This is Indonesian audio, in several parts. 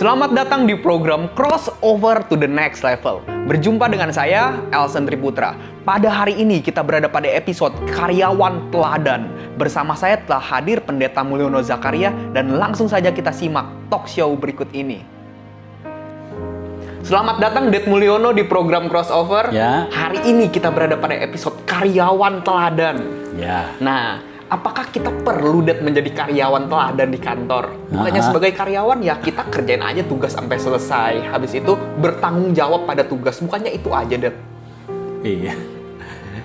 Selamat datang di program Crossover to the Next Level. Berjumpa dengan saya, Elsen Triputra. Pada hari ini kita berada pada episode Karyawan Teladan. Bersama saya telah hadir Pendeta Mulyono Zakaria dan langsung saja kita simak talk show berikut ini. Selamat datang Det Mulyono di program Crossover. Ya. Hari ini kita berada pada episode Karyawan Teladan. Ya. Nah, apakah kita perlu Det menjadi karyawan teladan di kantor? Bukannya sebagai karyawan ya kita kerjain aja tugas sampai selesai. Habis itu bertanggung jawab pada tugas. Bukannya itu aja Det? Iya.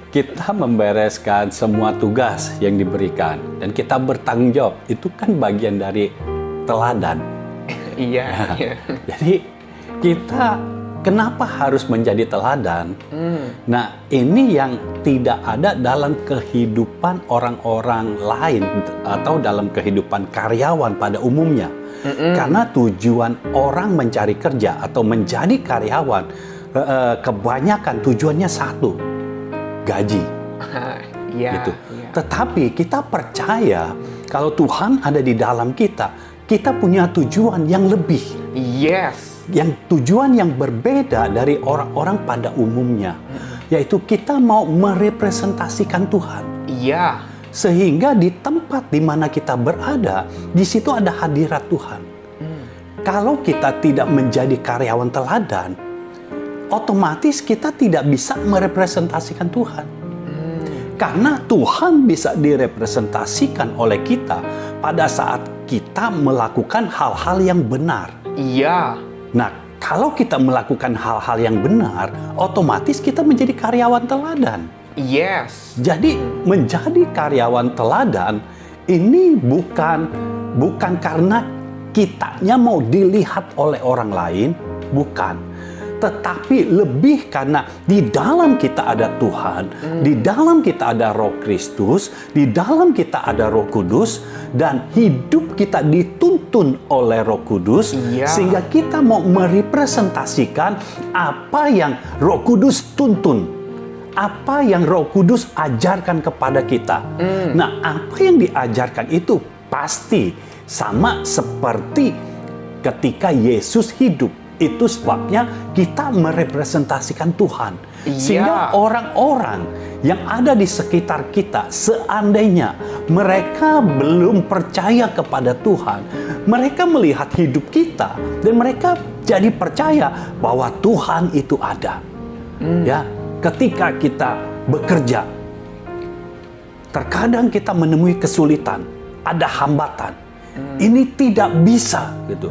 Kita membereskan semua tugas yang diberikan dan kita bertanggung jawab. Itu kan bagian dari teladan. Iya. Jadi kita kenapa harus menjadi teladan? Nah, ini yang tidak ada dalam kehidupan orang-orang lain atau dalam kehidupan karyawan pada umumnya. Karena tujuan orang mencari kerja atau menjadi karyawan, kebanyakan tujuannya satu, gaji. Iya. Gitu. Tetapi kita percaya kalau Tuhan ada di dalam kita, kita punya tujuan yang lebih. Yes. Yang tujuan yang berbeda dari orang-orang pada umumnya, yaitu kita mau merepresentasikan Tuhan. Iya. Sehingga di tempat di mana kita berada, di situ ada hadirat Tuhan. Kalau kita tidak menjadi karyawan teladan, otomatis kita tidak bisa merepresentasikan Tuhan. Karena Tuhan bisa direpresentasikan oleh kita pada saat kita melakukan hal-hal yang benar. Iya. Nah, kalau kita melakukan hal-hal yang benar, otomatis kita menjadi karyawan teladan. Yes. Jadi, menjadi karyawan teladan ini bukan karena kitanya mau dilihat oleh orang lain, bukan. Tetapi lebih karena di dalam kita ada Tuhan, di dalam kita ada Roh Kristus, di dalam kita ada Roh Kudus, dan hidup kita dituntun oleh Roh Kudus, sehingga kita mau merepresentasikan apa yang Roh Kudus tuntun, apa yang Roh Kudus ajarkan kepada kita. Nah, apa yang diajarkan itu pasti sama seperti ketika Yesus hidup. Itu sebabnya kita merepresentasikan Tuhan. Sehingga orang-orang yang ada di sekitar kita, seandainya mereka belum percaya kepada Tuhan, mereka melihat hidup kita dan mereka jadi percaya bahwa Tuhan itu ada. Ya, ketika kita bekerja, terkadang kita menemui kesulitan, ada hambatan. Ini tidak bisa gitu.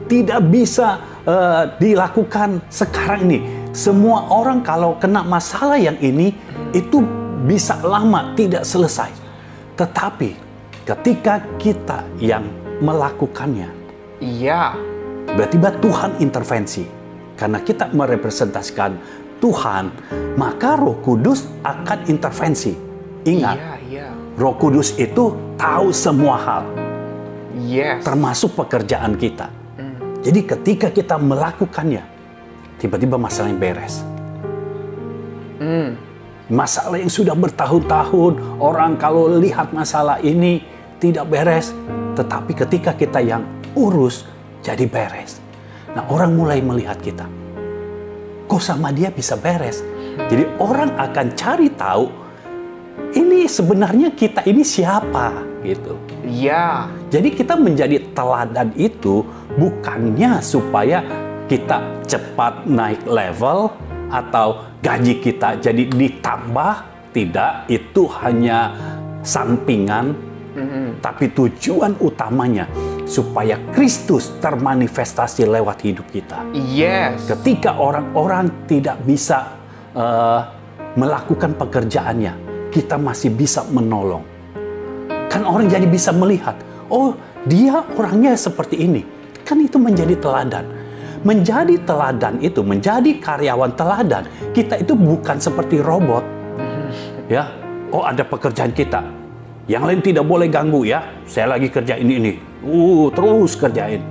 Tidak bisa dilakukan sekarang ini. Semua orang kalau kena masalah yang ini, itu bisa lama tidak selesai. Tetapi ketika kita yang melakukannya, tiba-tiba Tuhan intervensi. Karena kita merepresentasikan Tuhan, maka Roh Kudus akan intervensi. Ingat, Roh Kudus itu tahu semua hal. Termasuk pekerjaan kita. Jadi ketika kita melakukannya, tiba-tiba masalahnya beres. Masalah yang sudah bertahun-tahun, orang kalau lihat masalah ini tidak beres. Tetapi ketika kita yang urus, jadi beres. Nah, orang mulai melihat kita. Kok sama dia bisa beres? Jadi orang akan cari tahu, ini sebenarnya kita ini siapa? Gitu. Iya. Jadi kita menjadi teladan itu bukannya supaya kita cepat naik level atau gaji kita jadi ditambah, tidak, itu hanya sampingan. Tapi tujuan utamanya supaya Kristus termanifestasi lewat hidup kita. Yes. Ketika orang-orang tidak bisa melakukan pekerjaannya, kita masih bisa menolong. Kan orang jadi bisa melihat, oh dia orangnya seperti ini. Kan itu menjadi teladan. Menjadi teladan itu, menjadi karyawan teladan, kita itu bukan seperti robot. Ya, oh ada pekerjaan kita. Yang lain tidak boleh ganggu ya. Saya lagi kerjain ini. Terus kerjain.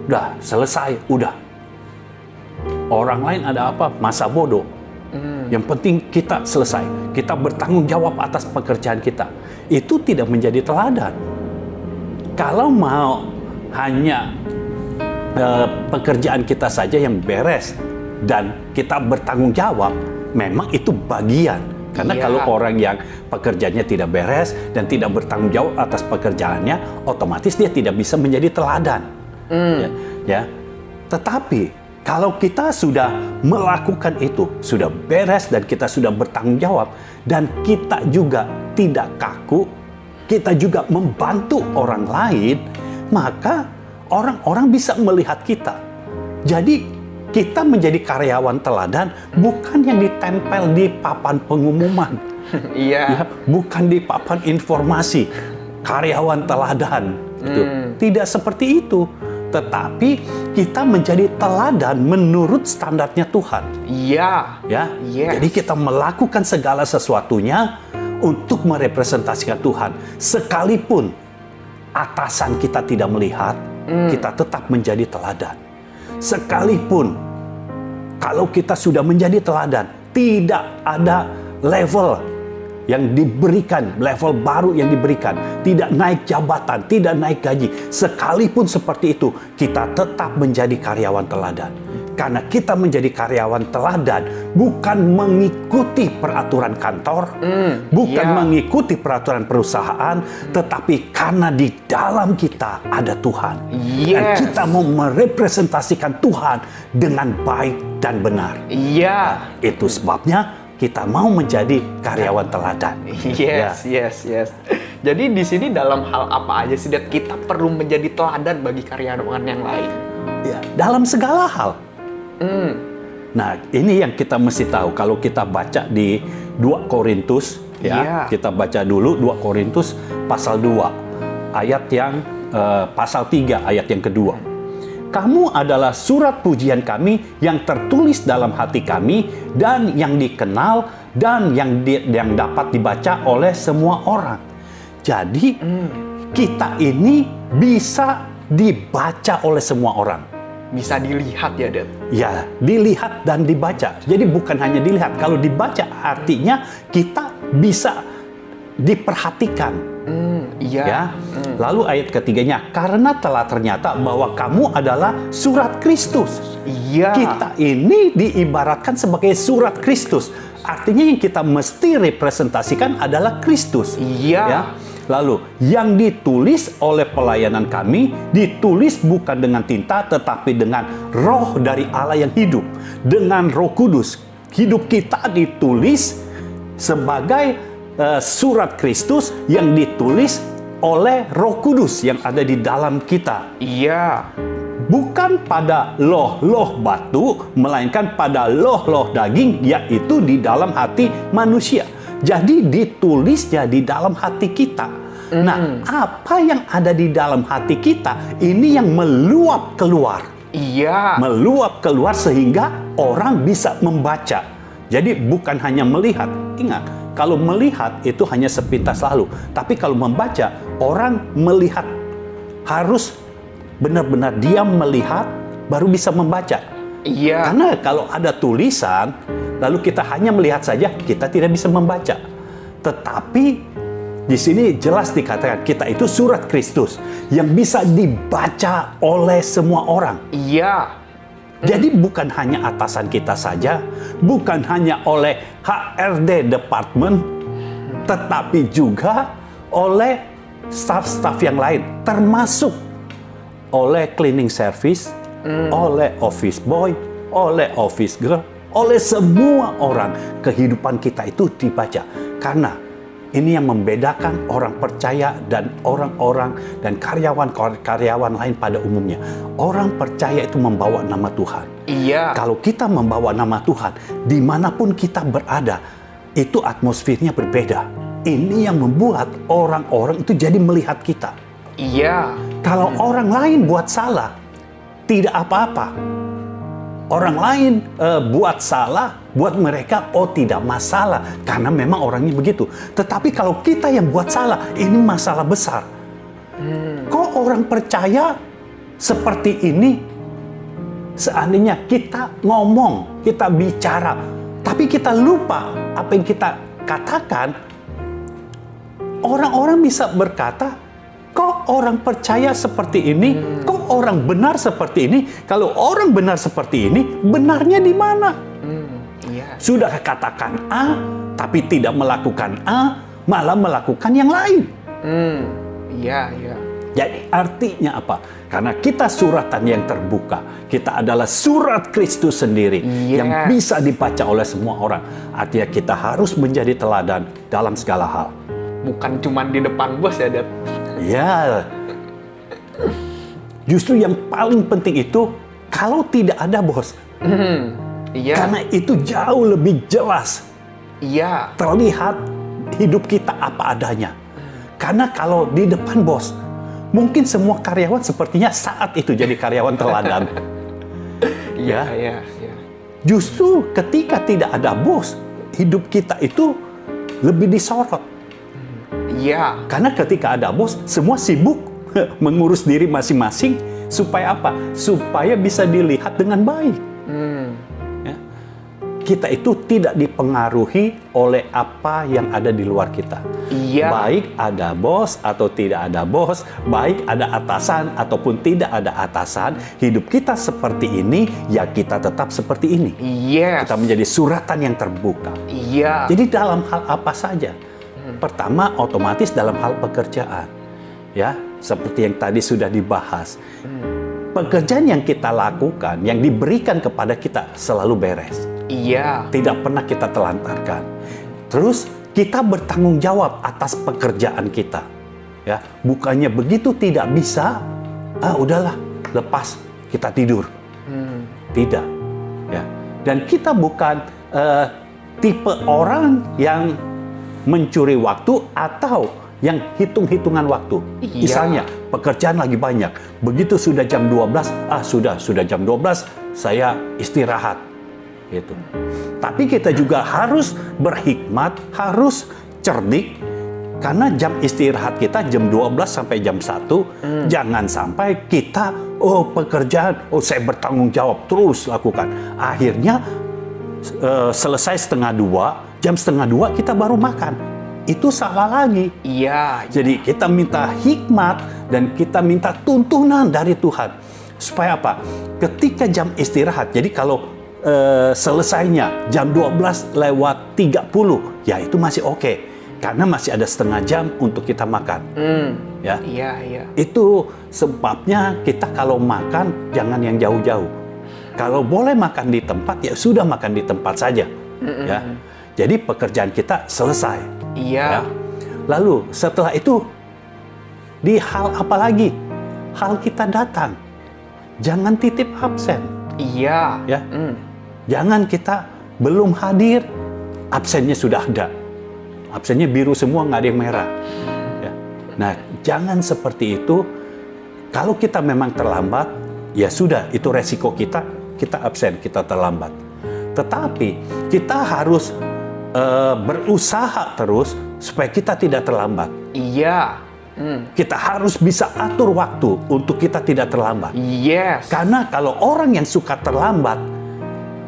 Udah, selesai, udah. Orang lain ada apa? Masa bodoh. Yang penting kita selesai. Kita bertanggung jawab atas pekerjaan kita. Itu tidak menjadi teladan. Kalau mau hanya pekerjaan kita saja yang beres dan kita bertanggung jawab, memang itu bagian. Karena kalau orang yang pekerjaannya tidak beres dan tidak bertanggung jawab atas pekerjaannya, otomatis dia tidak bisa menjadi teladan. Ya. Tetapi kalau kita sudah melakukan itu, sudah beres dan kita sudah bertanggung jawab, dan kita juga tidak kaku, kita juga membantu orang lain, maka orang-orang bisa melihat kita. Jadi kita menjadi karyawan teladan bukan yang ditempel di papan pengumuman. Ya, bukan di papan informasi. Karyawan teladan. Tidak seperti itu. Tetapi kita menjadi teladan menurut standarnya Tuhan. Ya. Jadi kita melakukan segala sesuatunya untuk merepresentasikan Tuhan. Sekalipun atasan kita tidak melihat, kita tetap menjadi teladan. Sekalipun kalau kita sudah menjadi teladan, tidak ada level yang diberikan, level baru yang diberikan, tidak naik jabatan, tidak naik gaji, sekalipun seperti itu, kita tetap menjadi karyawan teladan. Karena kita menjadi karyawan teladan bukan mengikuti peraturan kantor, bukan mengikuti peraturan perusahaan, tetapi karena di dalam kita ada Tuhan. Dan kita mau merepresentasikan Tuhan dengan baik dan benar. Itu sebabnya kita mau menjadi karyawan teladan. Yes. Jadi di sini dalam hal apa aja sih, Dad, kita perlu menjadi teladan bagi karyawan yang lain? Ya, dalam segala hal. Nah, ini yang kita mesti tahu. Kalau kita baca di 2 Korintus, kita baca dulu 2 Korintus pasal 2, ayat yang pasal 3, ayat yang kedua. Kamu adalah surat pujian kami yang tertulis dalam hati kami dan yang dikenal dan yang dapat dibaca oleh semua orang. Jadi, kita ini bisa dibaca oleh semua orang. Bisa dilihat ya, Dad? Ya, dilihat dan dibaca. Jadi bukan hanya dilihat. Kalau dibaca artinya kita bisa diperhatikan. Lalu ayat ketiganya, karena telah ternyata bahwa kamu adalah surat Kristus. Kita ini diibaratkan sebagai surat Kristus. Artinya yang kita mesti representasikan adalah Kristus. Lalu, yang ditulis oleh pelayanan kami, ditulis bukan dengan tinta, tetapi dengan roh dari Allah yang hidup. Dengan Roh Kudus. Hidup kita ditulis sebagai surat Kristus yang ditulis oleh Roh Kudus yang ada di dalam kita. Bukan pada loh-loh batu, melainkan pada loh-loh daging, yaitu di dalam hati manusia. Jadi ditulisnya di dalam hati kita. Nah, apa yang ada di dalam hati kita, ini yang meluap keluar. Meluap keluar sehingga orang bisa membaca. Jadi bukan hanya melihat. Ingat, kalau melihat itu hanya sepintas lalu. Tapi kalau membaca, orang melihat. Harus benar-benar dia melihat, baru bisa membaca. Karena kalau ada tulisan, lalu kita hanya melihat saja, kita tidak bisa membaca. Tetapi di sini jelas dikatakan kita itu surat Kristus yang bisa dibaca oleh semua orang. Jadi bukan hanya atasan kita saja, bukan hanya oleh HRD department, tetapi juga oleh staf-staf yang lain, termasuk oleh cleaning service, oleh office boy, oleh office girl, oleh semua orang. Kehidupan kita itu dibaca. Karena ini yang membedakan orang percaya dan orang-orang dan karyawan-karyawan lain pada umumnya. Orang percaya itu membawa nama Tuhan. Kalau kita membawa nama Tuhan, dimanapun kita berada, itu atmosfernya berbeda. Ini yang membuat orang-orang itu jadi melihat kita. Kalau orang lain buat salah, tidak apa-apa. Orang lain buat salah, buat mereka tidak masalah. Karena memang orangnya begitu. Tetapi kalau kita yang buat salah, ini masalah besar. Kok orang percaya seperti ini? Seandainya kita ngomong, kita bicara, tapi kita lupa apa yang kita katakan, orang-orang bisa berkata, kok orang percaya seperti ini? Kok orang benar seperti ini, kalau orang benar seperti ini, benarnya di mana? Iya. Sudah katakan A, tapi tidak melakukan A, malah melakukan yang lain. Iya, iya. Jadi artinya apa? Karena kita suratan yang terbuka. Kita adalah surat Kristus sendiri yang bisa dibaca oleh semua orang. Artinya kita harus menjadi teladan dalam segala hal. Bukan cuma di depan bos ya, Dad? Ya. Justru yang paling penting itu kalau tidak ada bos. Iya. Karena itu jauh lebih jelas. Iya. Terlihat hidup kita apa adanya. Karena kalau di depan bos, mungkin semua karyawan sepertinya saat itu jadi karyawan teladan. Iya, iya, iya. Justru ketika tidak ada bos, hidup kita itu lebih disorot. Iya. Karena ketika ada bos, semua sibuk mengurus diri masing-masing supaya apa? Supaya bisa dilihat dengan baik. Ya. Kita itu tidak dipengaruhi oleh apa yang ada di luar kita. Iya. Baik ada bos atau tidak ada bos, baik ada atasan ataupun tidak ada atasan, hidup kita seperti ini, ya kita tetap seperti ini. Yes. Kita menjadi suratan yang terbuka. Iya. Jadi dalam hal apa saja? Pertama, otomatis dalam hal pekerjaan. Ya, seperti yang tadi sudah dibahas. Pekerjaan yang kita lakukan, yang diberikan kepada kita selalu beres. Iya. Tidak pernah kita telantarkan. Terus kita bertanggung jawab atas pekerjaan kita. Ya, bukannya begitu tidak bisa, udahlah, lepas kita tidur. Tidak. Ya. Dan kita bukan tipe orang yang mencuri waktu atau yang hitung-hitungan waktu. Iya. Misalnya, pekerjaan lagi banyak. Begitu sudah jam 12, sudah jam 12, saya istirahat. Gitu. Tapi kita juga harus berhikmat, harus cerdik, karena jam istirahat kita jam 12 sampai jam 1, jangan sampai kita, pekerjaan, saya bertanggung jawab, terus lakukan. Akhirnya, selesai setengah 2, jam setengah 2 kita baru makan. Itu salah lagi. Iya. Jadi kita minta hikmat dan kita minta tuntunan dari Tuhan. Supaya apa? Ketika jam istirahat, jadi kalau selesainya jam 12:30, ya itu masih oke. Karena masih ada setengah jam untuk kita makan. Ya. Iya, iya. Itu sebabnya kita kalau makan jangan yang jauh-jauh. Kalau boleh makan di tempat, ya sudah makan di tempat saja. Ya. Jadi pekerjaan kita selesai. Iya. Ya. Lalu setelah itu di hal apa lagi? Hal kita datang. Jangan titip absen. Iya. Ya. Jangan kita belum hadir, absennya sudah ada. Absennya biru semua, nggak ada yang merah. Ya. Nah, jangan seperti itu. Kalau kita memang terlambat, ya sudah, itu resiko kita absen, kita terlambat. Tetapi kita harus berusaha terus supaya kita tidak terlambat. Iya. Kita harus bisa atur waktu untuk kita tidak terlambat. Yes. Karena kalau orang yang suka terlambat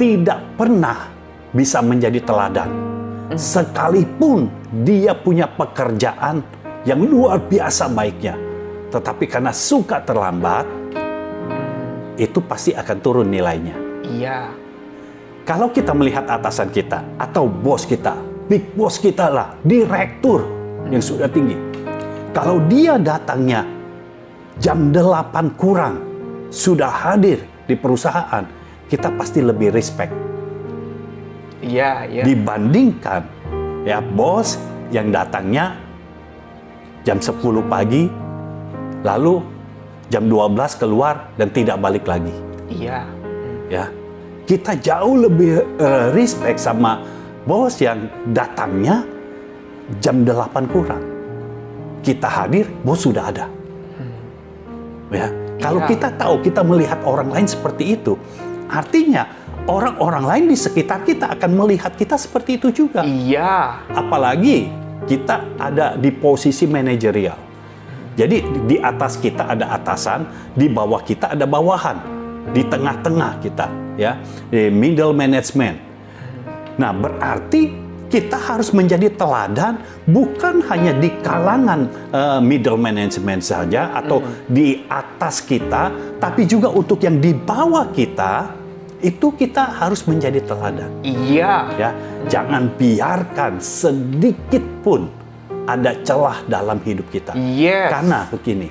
tidak pernah bisa menjadi teladan. Sekalipun dia punya pekerjaan yang luar biasa baiknya, tetapi karena suka terlambat, itu pasti akan turun nilainya. Iya. Kalau kita melihat atasan kita atau bos kita, big boss kita lah, direktur yang sudah tinggi. Kalau dia datangnya jam 8 kurang, sudah hadir di perusahaan, kita pasti lebih respect. Iya, iya. Dibandingkan ya bos yang datangnya jam 10 pagi, lalu jam 12 keluar dan tidak balik lagi. Iya. Ya. Kita jauh lebih respect sama bos yang datangnya jam 8 kurang. Kita hadir, bos sudah ada. Ya. Kalau kita tahu, kita melihat orang lain seperti itu, artinya orang-orang lain di sekitar kita akan melihat kita seperti itu juga. Iya. Apalagi kita ada di posisi manajerial. Jadi di atas kita ada atasan, di bawah kita ada bawahan. Di tengah-tengah kita, ya, di middle management. Nah, berarti kita harus menjadi teladan bukan hanya di kalangan middle management saja atau di atas kita, tapi juga untuk yang di bawah kita, itu kita harus menjadi teladan. Iya. Ya, jangan biarkan sedikit pun ada celah dalam hidup kita. Yes. Karena begini,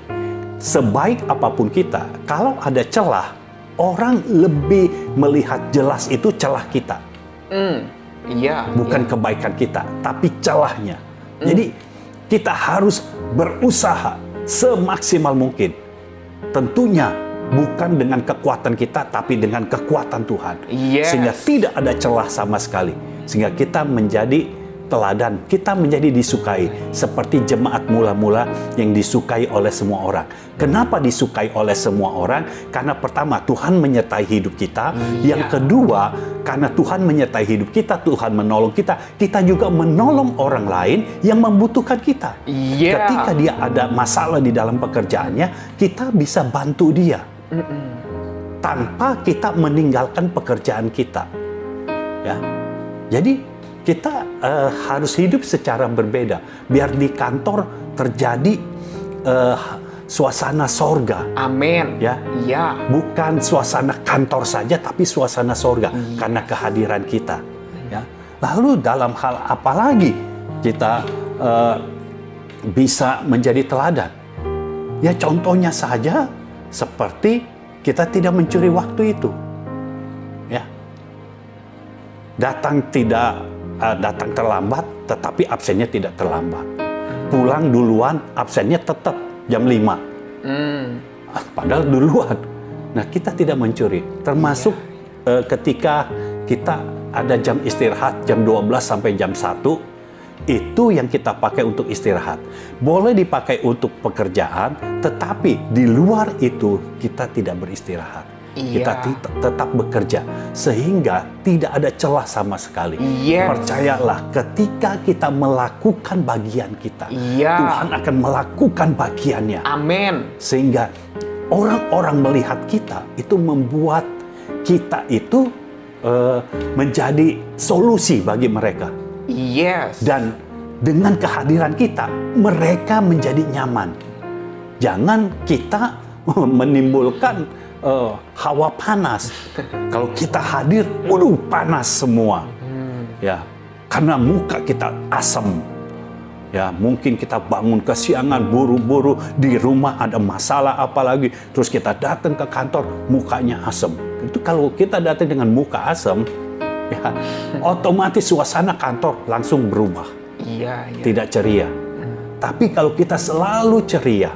sebaik apapun kita, kalau ada celah, orang lebih melihat jelas itu celah kita. Iya. Bukan kebaikan kita, tapi celahnya. Jadi kita harus berusaha semaksimal mungkin. Tentunya bukan dengan kekuatan kita, tapi dengan kekuatan Tuhan. Yes. Sehingga tidak ada celah sama sekali. Sehingga kita menjadi teladan, kita menjadi disukai. Seperti jemaat mula-mula yang disukai oleh semua orang. Kenapa disukai oleh semua orang? Karena pertama, Tuhan menyertai hidup kita. Yang kedua, karena Tuhan menyertai hidup kita, Tuhan menolong kita. Kita juga menolong orang lain yang membutuhkan kita. Ketika dia ada masalah di dalam pekerjaannya, kita bisa bantu dia. Tanpa kita meninggalkan pekerjaan kita. Ya. Jadi kita harus hidup secara berbeda. Biar di kantor terjadi suasana sorga. Amin. Ya. Iya. Bukan suasana kantor saja, tapi suasana sorga. Karena kehadiran kita. Ya. Lalu dalam hal apa lagi kita bisa menjadi teladan? Ya contohnya saja seperti kita tidak mencuri waktu itu. Ya. Datang terlambat, tetapi absennya tidak terlambat. Pulang duluan, absennya tetap jam 5. Padahal duluan. Nah, kita tidak mencuri. Termasuk ketika kita ada jam istirahat, jam 12 sampai jam 1, itu yang kita pakai untuk istirahat. Boleh dipakai untuk pekerjaan, tetapi di luar itu kita tidak beristirahat. Kita tetap bekerja sehingga tidak ada celah sama sekali. Percayalah, ketika kita melakukan bagian kita, Tuhan akan melakukan bagiannya. Amin. Sehingga orang-orang melihat kita itu membuat kita itu menjadi solusi bagi mereka. Yes. Dan dengan kehadiran kita, mereka menjadi nyaman. Jangan kita menimbulkan hawa panas. Kalau kita hadir, waduh panas semua. Ya, karena muka kita asam. Ya, mungkin kita bangun kesiangan, buru-buru, di rumah ada masalah apalagi, terus kita datang ke kantor, mukanya asam. Itu kalau kita datang dengan muka asam, ya, otomatis suasana kantor langsung berubah. Iya. Tidak ceria. Tapi kalau kita selalu ceria,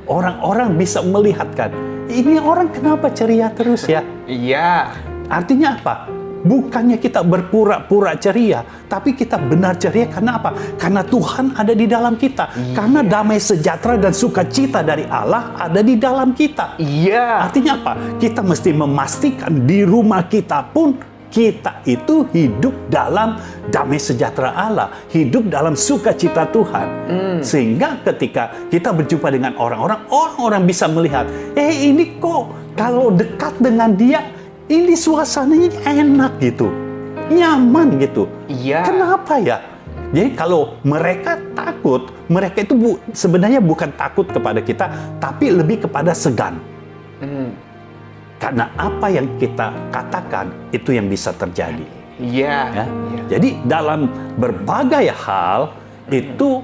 orang-orang bisa melihatkan, ini orang kenapa ceria terus ya? Iya. Artinya apa? Bukannya kita berpura-pura ceria, tapi kita benar ceria karena apa? Karena Tuhan ada di dalam kita. Karena damai sejahtera dan sukacita dari Allah ada di dalam kita. Iya. Artinya apa? Kita mesti memastikan di rumah kita pun kita itu hidup dalam damai sejahtera Allah, hidup dalam sukacita Tuhan. Sehingga ketika kita berjumpa dengan orang-orang bisa melihat, ini kok kalau dekat dengan dia, ini suasananya enak gitu, nyaman gitu. Iya. Kenapa ya? Jadi kalau mereka takut, mereka itu sebenarnya bukan takut kepada kita, tapi lebih kepada segan. Karena apa yang kita katakan itu yang bisa terjadi. Iya. Ya? Jadi dalam berbagai hal itu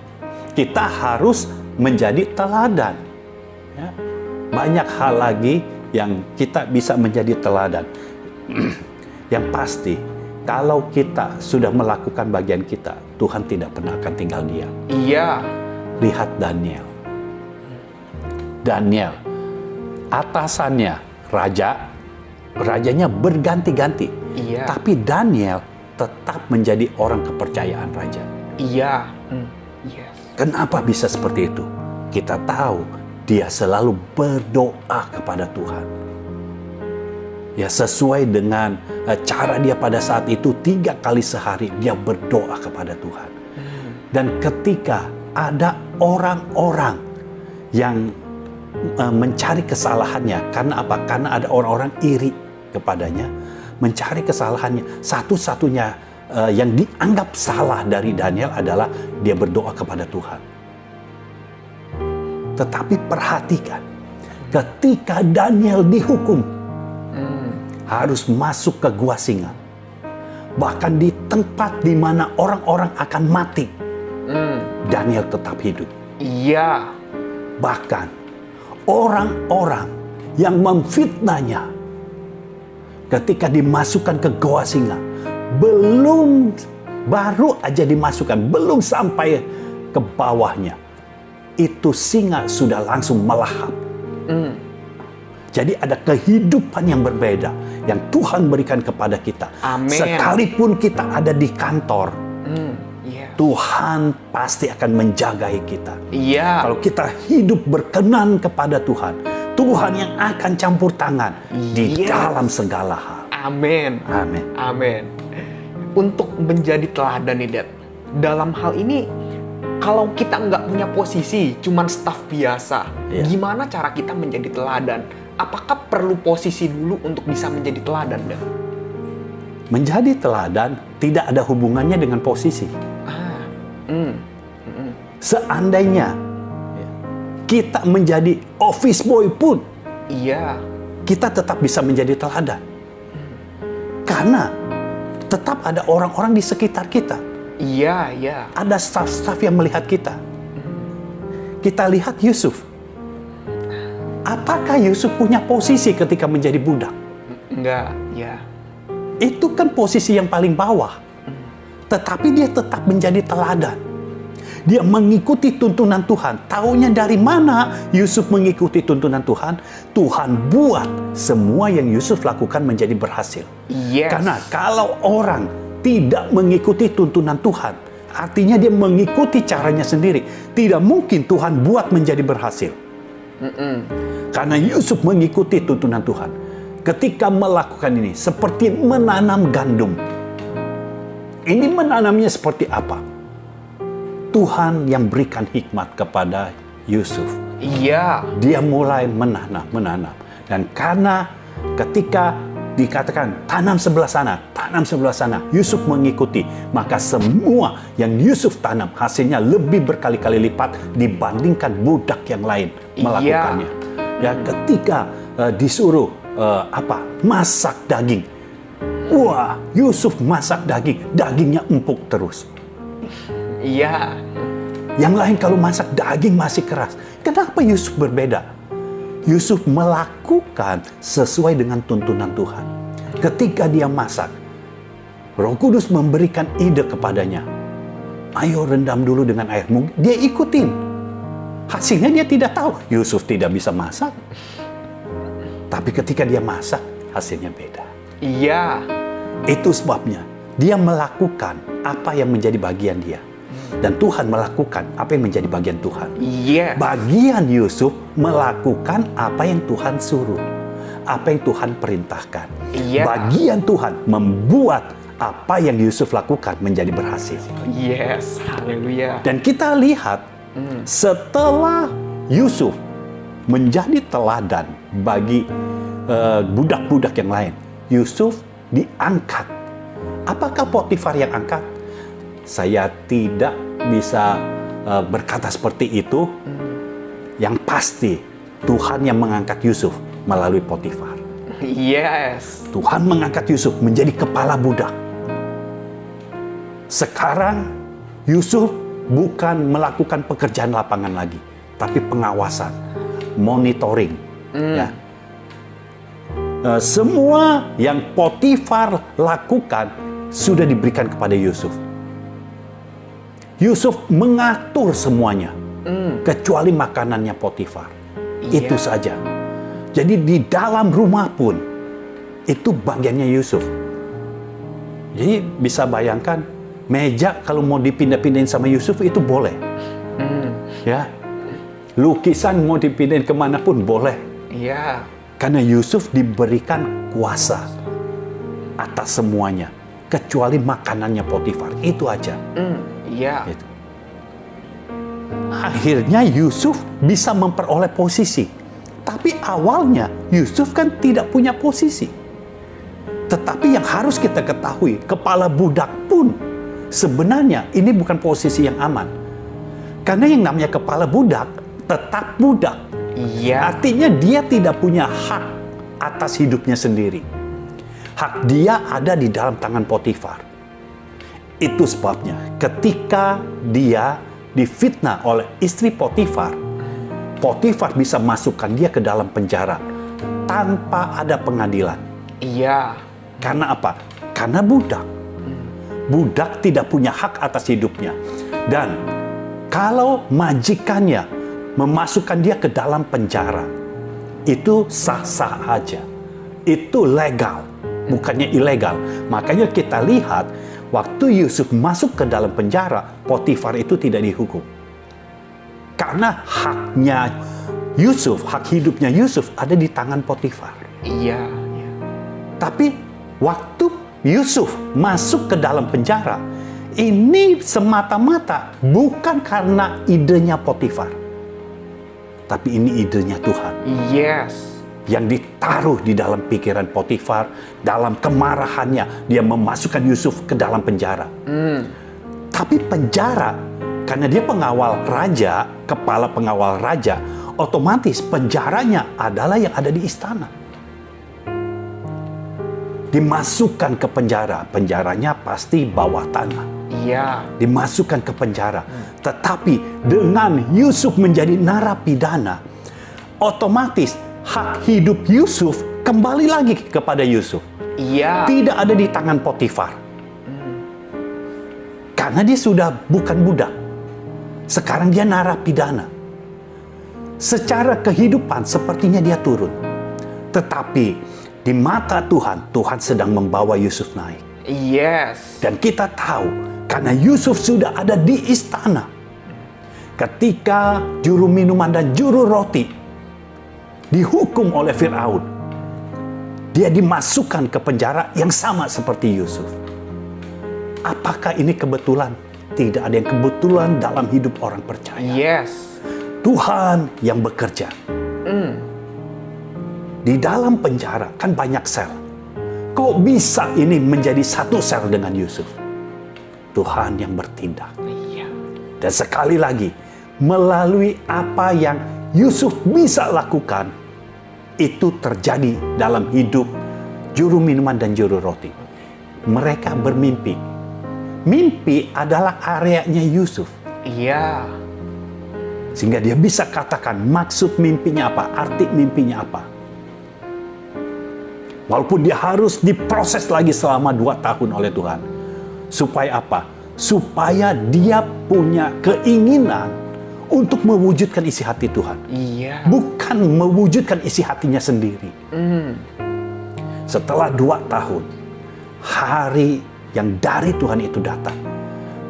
kita harus menjadi teladan. Ya? Banyak hal lagi yang kita bisa menjadi teladan. Yang pasti, kalau kita sudah melakukan bagian kita, Tuhan tidak pernah akan tinggal diam. Iya. Lihat Daniel. Daniel, atasannya rajanya berganti-ganti. Iya. Tapi Daniel tetap menjadi orang kepercayaan raja. Iya. Yes. Kenapa bisa seperti itu? Kita tahu dia selalu berdoa kepada Tuhan. Ya, sesuai dengan cara dia pada saat itu, 3 kali sehari dia berdoa kepada Tuhan. Dan ketika ada orang-orang yang mencari kesalahannya, karena apa? Karena ada orang-orang iri kepadanya, mencari kesalahannya. Satu-satunya yang dianggap salah dari Daniel adalah dia berdoa kepada Tuhan. Tetapi perhatikan, ketika Daniel dihukum, harus masuk ke gua singa. Bahkan di tempat di mana orang-orang akan mati, Daniel tetap hidup. Iya. Bahkan orang-orang yang memfitnahnya ketika dimasukkan ke gua singa, baru aja dimasukkan, belum sampai ke bawahnya, itu singa sudah langsung melahap. Jadi ada kehidupan yang berbeda yang Tuhan berikan kepada kita. Amin. Sekalipun kita ada di kantor, Iya. Tuhan pasti akan menjagai kita. Iya. Kalau kita hidup berkenan kepada Tuhan, Tuhan yang akan campur tangan di Yes. dalam segala hal. Amin. Amin. Amin. Untuk menjadi teladan nih, Dad. Dalam hal ini, kalau kita nggak punya posisi, cuman staf biasa, Iya. gimana cara kita menjadi teladan? Apakah perlu posisi dulu untuk bisa menjadi teladan, Dad? Menjadi teladan tidak ada hubungannya dengan posisi. Seandainya kita menjadi office boy pun, Iya. kita tetap bisa menjadi teladan. Karena tetap ada orang-orang di sekitar kita. Iya, iya. Ada staf-staf yang melihat kita. Kita lihat Yusuf. Apakah Yusuf punya posisi ketika menjadi budak? Enggak, ya. Itu kan posisi yang paling bawah. Tetapi dia tetap menjadi teladan. Dia mengikuti tuntunan Tuhan. Taunya dari mana Yusuf mengikuti tuntunan Tuhan? Tuhan buat semua yang Yusuf lakukan menjadi berhasil. Yes. Karena kalau orang tidak mengikuti tuntunan Tuhan, artinya dia mengikuti caranya sendiri. Tidak mungkin Tuhan buat menjadi berhasil. Karena Yusuf mengikuti tuntunan Tuhan. Ketika melakukan ini, seperti menanam gandum. Ini menanamnya seperti apa? Tuhan yang berikan hikmat kepada Yusuf. Iya. Dia mulai menanam. Dan karena ketika dikatakan tanam sebelah sana, Yusuf mengikuti. Maka semua yang Yusuf tanam hasilnya lebih berkali-kali lipat dibandingkan budak yang lain melakukannya. Ya, ketika disuruh masak daging. Wah, Yusuf masak daging, dagingnya empuk terus. Iya. Yang lain kalau masak daging masih keras. Kenapa Yusuf berbeda? Yusuf melakukan sesuai dengan tuntunan Tuhan. Ketika dia masak, Roh Kudus memberikan ide kepadanya. Ayo rendam dulu dengan air. Dia ikutin. Hasilnya dia tidak tahu. Yusuf tidak bisa masak. Tapi ketika dia masak, hasilnya beda. Iya. Itu sebabnya dia melakukan apa yang menjadi bagian dia. Dan Tuhan melakukan apa yang menjadi bagian Tuhan. Iya. Bagian Yusuf melakukan apa yang Tuhan suruh. Apa yang Tuhan perintahkan. Iya. Bagian Tuhan membuat apa yang Yusuf lakukan menjadi berhasil. Yes. Haleluya. Dan kita lihat setelah Yusuf menjadi teladan bagi budak-budak yang lain, Yusuf diangkat. Apakah Potifar yang angkat? Saya tidak bisa berkata seperti itu. Yang pasti Tuhan yang mengangkat Yusuf melalui Potifar. Yes. Tuhan mengangkat Yusuf menjadi kepala budak. Sekarang Yusuf bukan melakukan pekerjaan lapangan lagi, tapi pengawasan, monitoring. Ya. Semua yang Potifar lakukan sudah diberikan kepada Yusuf. Yusuf mengatur semuanya, kecuali makanannya Potifar. Iya. Itu saja. Jadi di dalam rumah pun, itu bagiannya Yusuf. Jadi bisa bayangkan, meja kalau mau dipindah-pindahin sama Yusuf itu boleh. Ya, lukisan mau dipindahin kemanapun boleh. Iya. Karena Yusuf diberikan kuasa atas semuanya, kecuali makanannya Potifar. Itu aja. Iya. Gitu. Akhirnya Yusuf bisa memperoleh posisi. Tapi awalnya Yusuf kan tidak punya posisi. Tetapi yang harus kita ketahui, kepala budak pun sebenarnya ini bukan posisi yang aman. Karena yang namanya kepala budak tetap budak. Iya. Artinya dia tidak punya hak atas hidupnya sendiri. Hak dia ada di dalam tangan Potifar. Itu sebabnya ketika dia difitnah oleh istri Potifar, Potifar bisa masukkan dia ke dalam penjara tanpa ada pengadilan. Iya. Karena apa? Karena budak. Budak tidak punya hak atas hidupnya. Dan kalau majikannya memasukkan dia ke dalam penjara, itu sah-sah aja. Itu legal, bukannya ilegal. Makanya kita lihat waktu Yusuf masuk ke dalam penjara, Potifar itu tidak dihukum. Karena haknya Yusuf, hak hidupnya Yusuf ada di tangan Potifar. Iya. Tapi waktu Yusuf masuk ke dalam penjara, ini semata-mata bukan karena idenya Potifar. Tapi ini idenya Tuhan. Yes. Yang ditaruh di dalam pikiran Potifar, dalam kemarahannya, dia memasukkan Yusuf ke dalam penjara. Tapi penjara, karena dia pengawal raja, kepala pengawal raja, otomatis penjaranya adalah yang ada di istana. Dimasukkan ke penjara, penjaranya pasti bawah tanah. Iya. Dimasukkan ke penjara. Tetapi dengan Yusuf menjadi narapidana, otomatis hak hidup Yusuf kembali lagi kepada Yusuf. Iya. Tidak ada di tangan Potifar. Karena dia sudah bukan budak. Sekarang dia narapidana. Secara kehidupan sepertinya dia turun. Tetapi di mata Tuhan, Tuhan sedang membawa Yusuf naik. Yes. Dan kita tahu, karena Yusuf sudah ada di istana. Ketika juru minuman dan juru roti dihukum oleh Firaun, dia dimasukkan ke penjara yang sama seperti Yusuf. Apakah ini kebetulan? Tidak ada yang kebetulan dalam hidup orang percaya. Yes. Tuhan yang bekerja. Di dalam penjara kan banyak sel. Kok bisa ini menjadi satu sel dengan Yusuf? Tuhan yang bertindak. Iya. Dan sekali lagi, melalui apa yang Yusuf bisa lakukan, itu terjadi dalam hidup juru minuman dan juru roti. Mereka bermimpi. Mimpi adalah areanya Yusuf. Iya. Sehingga dia bisa katakan maksud mimpinya apa, arti mimpinya apa. Walaupun dia harus diproses lagi selama 2 tahun oleh Tuhan. Supaya apa? Supaya dia punya keinginan untuk mewujudkan isi hati Tuhan. Iya. Bukan mewujudkan isi hatinya sendiri. Setelah 2 tahun, hari yang dari Tuhan itu datang.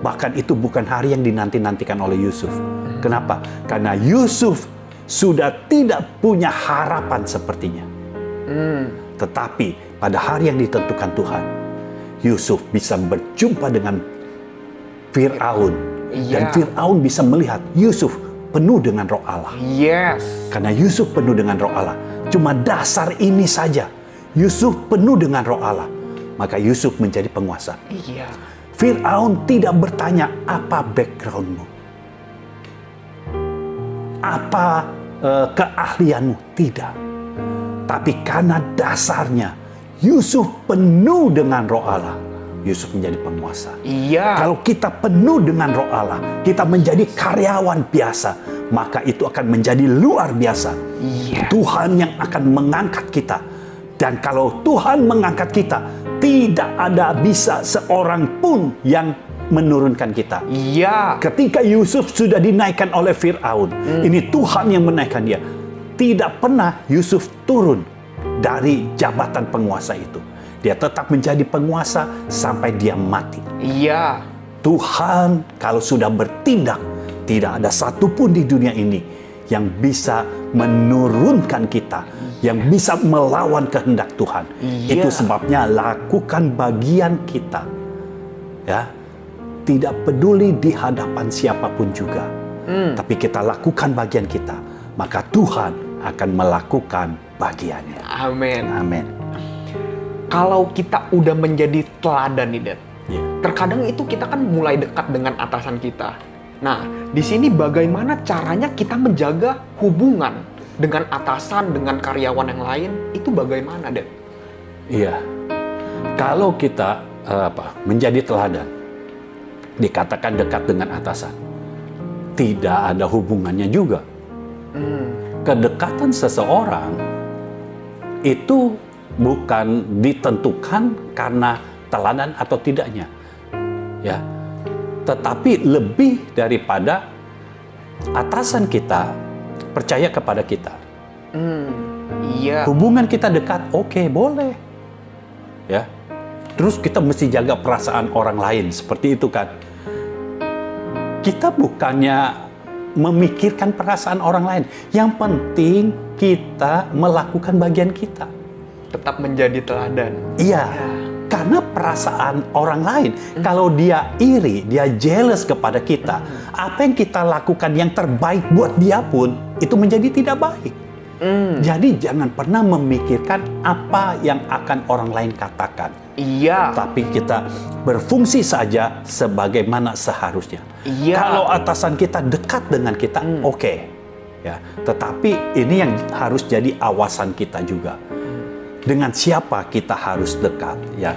Bahkan itu bukan hari yang dinanti-nantikan oleh Yusuf. Kenapa? Karena Yusuf sudah tidak punya harapan sepertinya. Tetapi pada hari yang ditentukan Tuhan, Yusuf bisa berjumpa dengan Firaun. Dan Firaun bisa melihat Yusuf penuh dengan roh Allah. Yes. Karena Yusuf penuh dengan roh Allah. Cuma dasar ini saja. Yusuf penuh dengan roh Allah. Maka Yusuf menjadi penguasa. Iya. Firaun tidak bertanya apa backgroundmu. Apa keahlianmu. Tidak. Tapi karena dasarnya Yusuf penuh dengan roh Allah, Yusuf menjadi penguasa. Iya. Kalau kita penuh dengan roh Allah, kita menjadi karyawan biasa, maka itu akan menjadi luar biasa. Iya. Tuhan yang akan mengangkat kita. Dan kalau Tuhan mengangkat kita, tidak ada bisa seorang pun yang menurunkan kita. Iya. Ketika Yusuf sudah dinaikkan oleh Firaun, ini Tuhan yang menaikkan dia. Tidak pernah Yusuf turun dari jabatan penguasa itu. Dia tetap menjadi penguasa sampai dia mati. Iya. Tuhan kalau sudah bertindak, tidak ada satupun di dunia ini yang bisa menurunkan kita, yang bisa melawan kehendak Tuhan. Iya. Itu sebabnya lakukan bagian kita. Ya. Tidak peduli di hadapan siapapun juga. Tapi kita lakukan bagian kita, maka Tuhan akan melakukan bagiannya. Amin. Amin. kalau kita udah menjadi teladan nih, Dad, Ya. terkadang itu kita kan mulai dekat dengan atasan kita. Nah, di sini bagaimana caranya kita menjaga hubungan dengan atasan, dengan karyawan yang lain, itu bagaimana, Dad? Iya. Kalau kita menjadi teladan, dikatakan dekat dengan atasan, tidak ada hubungannya juga. Kedekatan seseorang itu bukan ditentukan karena teladan atau tidaknya, ya. Tetapi lebih daripada atasan kita percaya kepada kita. Iya. Hubungan kita dekat, oke, boleh. Ya. Terus kita mesti jaga perasaan orang lain, seperti itu kan. Kita bukannya memikirkan perasaan orang lain. Yang penting kita melakukan bagian kita. Tetap menjadi teladan. Iya. Karena perasaan orang lain, kalau dia iri, dia jealous kepada kita, apa yang kita lakukan yang terbaik buat dia pun, itu menjadi tidak baik. Jadi jangan pernah memikirkan apa yang akan orang lain katakan. Iya. Tapi kita berfungsi saja sebagaimana seharusnya. Iya. Kalau atasan kita dekat dengan kita, oke. Ya, tetapi ini yang harus jadi awasan kita juga. Dengan siapa kita harus dekat, ya.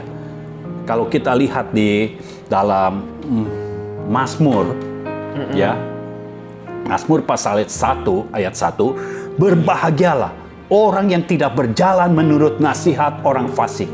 Kalau kita lihat di dalam Mazmur, ya. Mazmur pasal 1 ayat 1, berbahagialah orang yang tidak berjalan menurut nasihat orang fasik,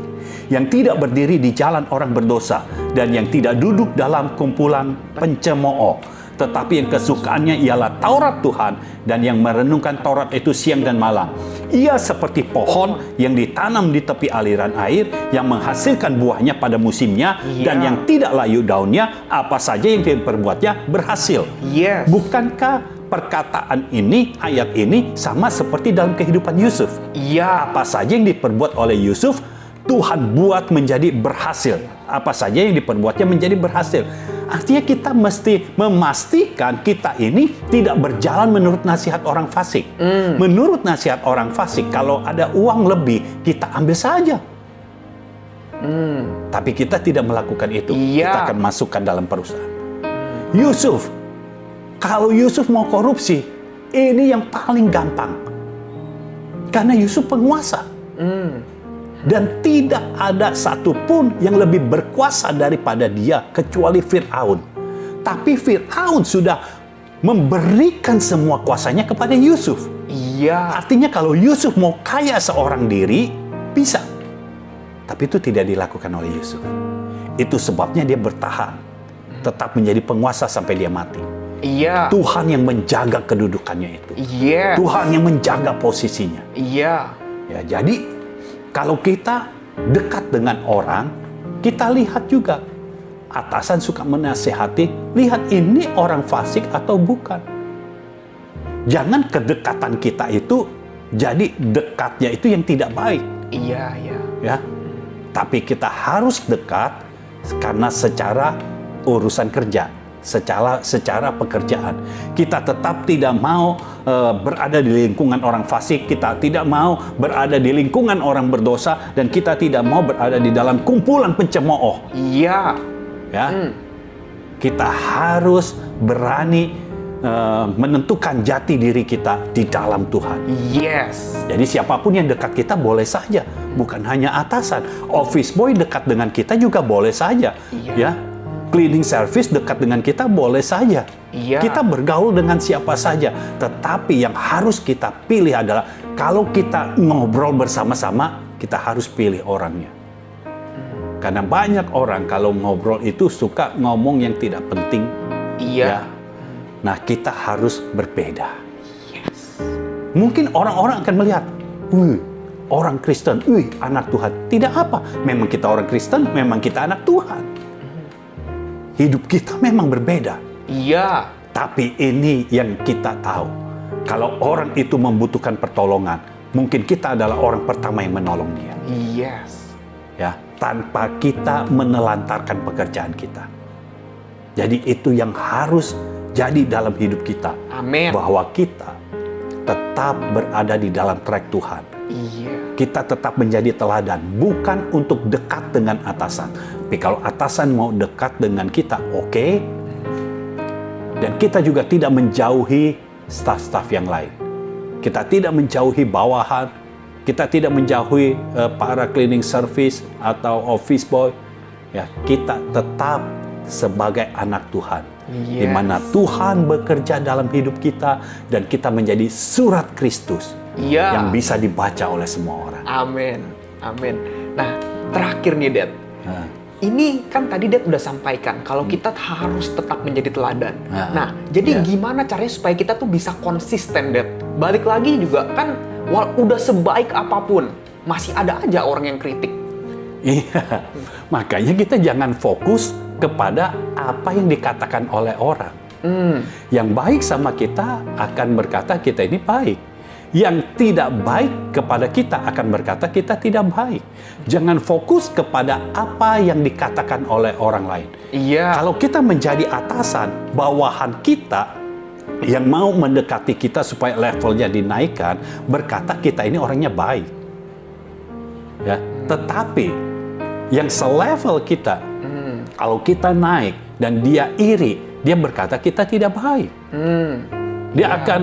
yang tidak berdiri di jalan orang berdosa, dan yang tidak duduk dalam kumpulan pencemooh, tetapi yang kesukaannya ialah Taurat Tuhan, dan yang merenungkan Taurat itu siang dan malam. Ia seperti pohon yang ditanam di tepi aliran air, yang menghasilkan buahnya pada musimnya, dan yang tidak layu daunnya, apa saja yang diperbuatnya berhasil. Yes. Bukankah perkataan ini, ayat ini sama seperti dalam kehidupan Yusuf? Iya. Apa saja yang diperbuat oleh Yusuf, Tuhan buat menjadi berhasil. Apa saja yang diperbuatnya menjadi berhasil. Artinya kita mesti memastikan kita ini tidak berjalan menurut nasihat orang fasik. Menurut nasihat orang fasik, kalau ada uang lebih, kita ambil saja. Tapi kita tidak melakukan itu. Iya. Kita akan masukkan dalam perusahaan. Yusuf, kalau Yusuf mau korupsi, ini yang paling gampang. Karena Yusuf penguasa. Dan tidak ada satupun yang lebih berkuasa daripada dia kecuali Fir'aun. Tapi Fir'aun sudah memberikan semua kuasanya kepada Yusuf. Iya. Artinya kalau Yusuf mau kaya seorang diri, bisa. Tapi itu tidak dilakukan oleh Yusuf. Itu sebabnya dia bertahan. Tetap menjadi penguasa sampai dia mati. Iya. Tuhan yang menjaga kedudukannya itu. Iya. Tuhan yang menjaga posisinya. Iya. Ya, jadi kalau kita dekat dengan orang, kita lihat juga. Atasan suka menasehati, lihat ini orang fasik atau bukan. Jangan kedekatan kita itu jadi dekatnya itu yang tidak baik. Iya, iya. Ya. Tapi kita harus dekat karena secara urusan kerja. Secara pekerjaan. Kita tetap tidak mau berada di lingkungan orang fasik, kita tidak mau berada di lingkungan orang berdosa, dan kita tidak mau berada di dalam kumpulan pencemooh. Iya. Ya. Kita harus berani menentukan jati diri kita di dalam Tuhan. Yes. Jadi siapapun yang dekat kita boleh saja, bukan hanya atasan. Office boy dekat dengan kita juga boleh saja. Iya. Ya. Cleaning service dekat dengan kita boleh saja. Iya. Kita bergaul dengan siapa saja. Tetapi yang harus kita pilih adalah kalau kita ngobrol bersama-sama, kita harus pilih orangnya. Karena banyak orang kalau ngobrol itu suka ngomong yang tidak penting. Iya. Ya. Nah, kita harus berbeda. Yes. Mungkin orang-orang akan melihat, orang Kristen, anak Tuhan. Tidak apa, memang kita orang Kristen, memang kita anak Tuhan. Hidup kita memang berbeda. Iya. Tapi ini yang kita tahu. Kalau orang itu membutuhkan pertolongan, mungkin kita adalah orang pertama yang menolong dia. Yes. Ya, tanpa kita menelantarkan pekerjaan kita. Jadi itu yang harus jadi dalam hidup kita. Amin. Bahwa kita tetap berada di dalam track Tuhan. Iya. Kita tetap menjadi teladan, bukan untuk dekat dengan atasan. Tapi kalau atasan mau dekat dengan kita, oke. Dan kita juga tidak menjauhi staf-staf yang lain. Kita tidak menjauhi bawahan, kita tidak menjauhi para cleaning service atau office boy. Ya, kita tetap sebagai anak Tuhan. Yes. Di mana Tuhan bekerja dalam hidup kita dan kita menjadi surat Kristus yang bisa dibaca oleh semua orang. Amin. Amin. Nah, terakhir nih, Dad. Ini kan tadi Dad udah sampaikan kalau kita harus tetap menjadi teladan. Nah, jadi gimana caranya supaya kita tuh bisa konsisten, Dad? Balik lagi juga kan, udah sebaik apapun, masih ada aja orang yang kritik. Iya, makanya kita jangan fokus kepada apa yang dikatakan oleh orang. Yang baik sama kita akan berkata kita ini baik. Yang tidak baik kepada kita akan berkata kita tidak baik. Jangan fokus kepada apa yang dikatakan oleh orang lain. Iya. Kalau kita menjadi atasan, bawahan kita yang mau mendekati kita supaya levelnya dinaikkan, berkata kita ini orangnya baik. Ya, tetapi yang selevel kita, kalau kita naik dan dia iri, dia berkata kita tidak baik. Dia akan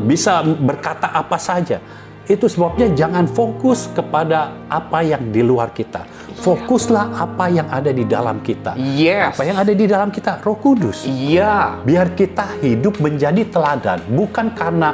bisa berkata apa saja. Itu sebabnya jangan fokus kepada apa yang di luar kita. Fokuslah apa yang ada di dalam kita. Yes. Apa yang ada di dalam kita? Roh Kudus. Iya. Biar kita hidup menjadi teladan. Bukan karena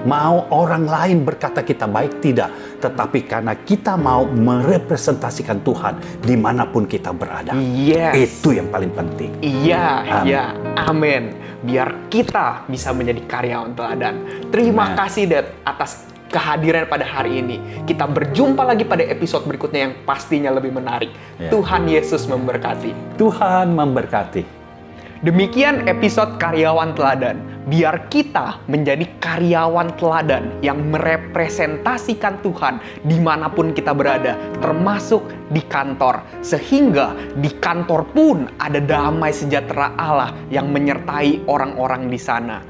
mau orang lain berkata kita baik, tidak. Tetapi karena kita mau merepresentasikan Tuhan dimanapun kita berada. Yes. Itu yang paling penting. Iya, iya. Amin. Biar kita bisa menjadi karyawan teladan. Terima kasih, Dad, atas kehadiran pada hari ini. Kita berjumpa lagi pada episode berikutnya yang pastinya lebih menarik. Tuhan Yesus memberkati. Tuhan memberkati. Demikian episode Karyawan Teladan. Biar kita menjadi karyawan teladan yang merepresentasikan Tuhan dimanapun kita berada, termasuk di kantor. Sehingga di kantor pun ada damai sejahtera Allah yang menyertai orang-orang di sana.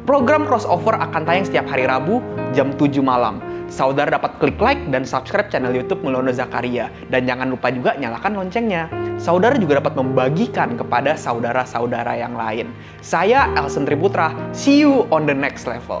Program Crossover akan tayang setiap hari Rabu jam 7 malam. Saudara dapat klik like dan subscribe channel YouTube Mulono Zakaria. Dan jangan lupa juga nyalakan loncengnya. Saudara juga dapat membagikan kepada saudara-saudara yang lain. Saya Elsen Triputra, see you on the next level.